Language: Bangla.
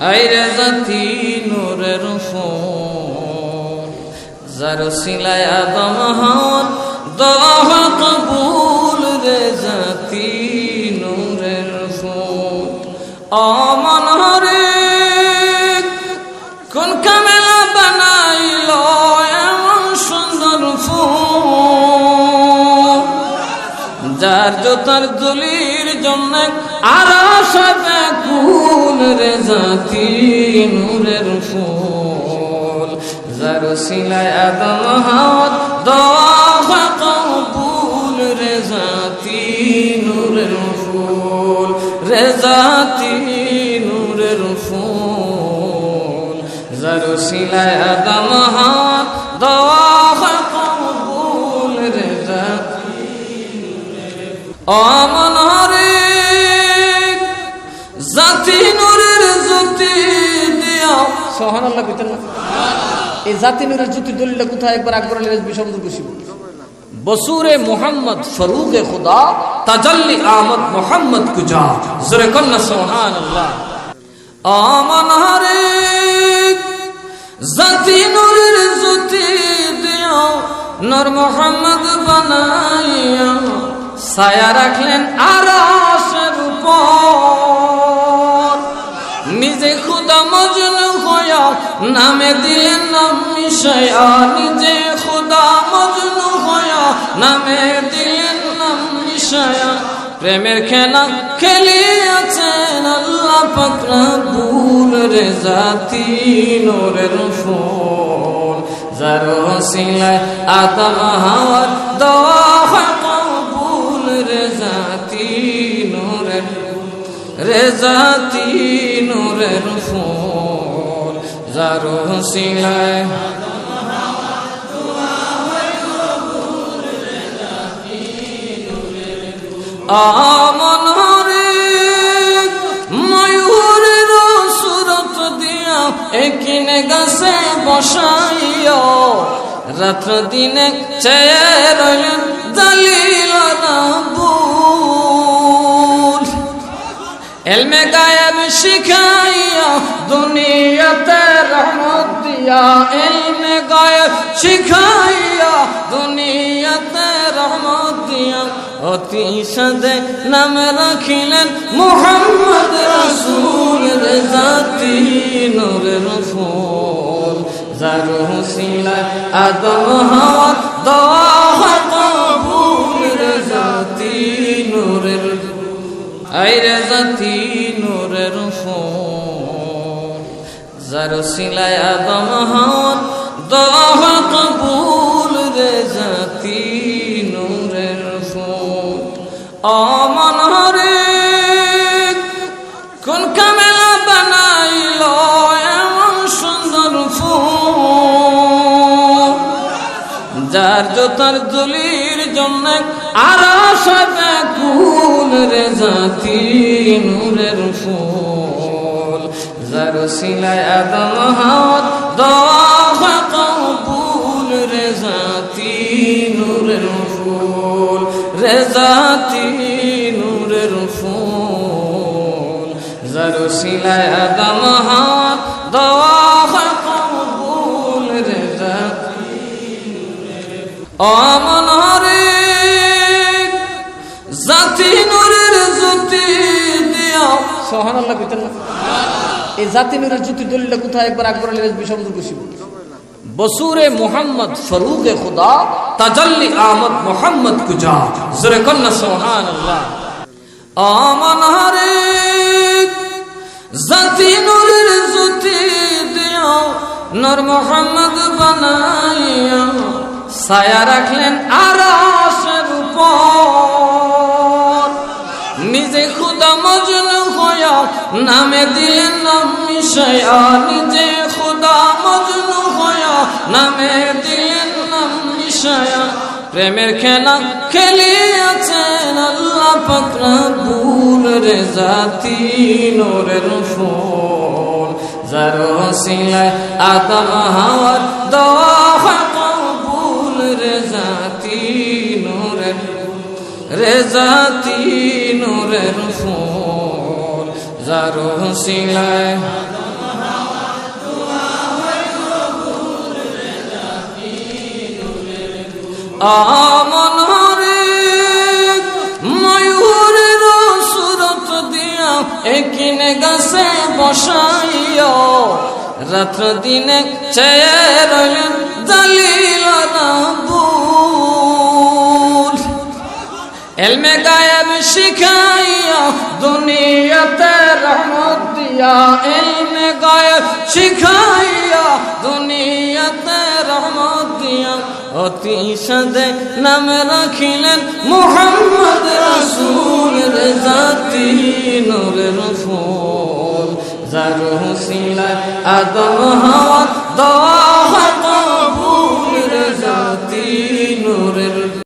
আইরে জাতি নূরের ফুল যার সিলায় আদম হাওয়া দোয়া কবুল রে জাতি নূরের ফুল অমন হরে কোন কামেলা বানাইল এমন সুন্দর ফুল যার জোতার দলির জন্য আরশ ব্যাকুল রে জাতি নূরের ফুল যার সিলায় আদম হাওয়া দোয়া কবুল রে জাতি নূরের ফুল রে জাতি নূরের ফুল যার সিলায় আদম হাওয়া দোয়া কবুল রে জাতি অমন হরে জাতি নূরের জ্যোতি দিয়া সুবহানাল্লাহ কইতেন না এই জাতি নূরের জ্যোতি দলিলটা কোথায় একবার আকবর আলী রাজবি শব্দ কইছিল বসুরে মোহাম্মদ ফরুক খুদা তাজাল্লি আহমদ মোহাম্মদ কুজা জোরে কন্না সুবহানাল্লাহ আমান হরে জাতি নূরের জ্যোতি দিয়া নূর মোহাম্মদ বানাইয়া ছায়া রাখলেন আরশের উপর নিজে খুদা মজনু হইয়া নামে দিলেন নাম মিশায়া নিজে খুদা মজনু হইয়া নামে দিলেন নাম মিশায়া প্রেমের খেলা খেলিয়াছেন আল্লাহ পাক রব্বুল রে জাতি নূরের ফুল যার ওসিলায় আদম হাওয়া দোয়া কবুল রে জাতি নূরের রে জাতি নূরের ফুল যার ওসিলায় আমন হরে ময়ূরের সুরত দিয়া একিনে গাছে বসাইয়া রাত্র দিনে চেয়ে রইলেন দলিল রাবুল এলমে গায়েব শিখাইয়া দুনিয়াতে রহমত দিয়া এলমে গায়েব শিখাইয়া দুনিয়াতে রহমত দিয়া অতি সাদে নাম রাখিলেন মুহাম্মদ রাসূল রে জাতি নূরের ফুল যার ওসিলায় আদম হাওয়া দোয়া কবুল রে জাতি নূরের আইরে জাতি নূরের ফুল যার ওসিলায় আদম হাওয়া দোয়া কবুল রে জাতি নূরের ফুল অমন হরে কোন কামেলা বানাইল এমন সুন্দর ফুল যার জোতার দলির জন্য আরশ ব্যাকুল রে জাতি নূরের ফুল যার সিলায় আদম হাওয়া দোয়া কবুল রে জাতি নূরের ফুল রে জাতি নূরের ফুল যার সিলায় আদম হাওয়া দোয়া কবুল রে জাতি অমন হরে জাতি নূরের জ্যোতি দিয়া সুবহানাল্লাহ কইতেন না এই জাতি নূরের জ্যোতি দলিলটা কোথায় একবার আকবর আলী রাজবি শব্দ কইছিল বসুরে মোহাম্মদ ফরুক খুদা তাজাল্লি আহমদ মোহাম্মদ কুজা জোরে কন্না সুবহানাল্লাহ আমান হরে জাতি নূরের জ্যোতি দিয়া নূর মোহাম্মদ বানাইয়া ছায়া রাখলেন আরশের উপর নিজে খুদা মজনু হইয়া নামে দিলেন নাম মিশায়া নিজে খুদা মজনু হইয়া নামে দিলেন নাম মিশায়া প্রেমের খেলা খেলিয়াছেন আল্লাহ পাক রব্বুল রে জাতি নূরের ফুল যার ওসিলায় আদম হাওয়া দোয়া কবুল রে জাতি নূরের রে জাতি নূরের ফুল যার ওসিলায় আমনরে ময়ূরের সুরত দিয়া একিনে গাছে বসাইয়া রাত্র দিনে চেয়ে রইলেন দলিল রাবুল এলমে গায়েব শিখাইয়া দুনিয়াতে রহমত দিয়া এলমে গায়েব শিখাইয়া দুনিয়াতে রহমত দিয়া অতি সাদে নাম রাখিলেন মুহাম্মদ রাসূল জাতি নূরের ফুল যার হুসিলায় আদম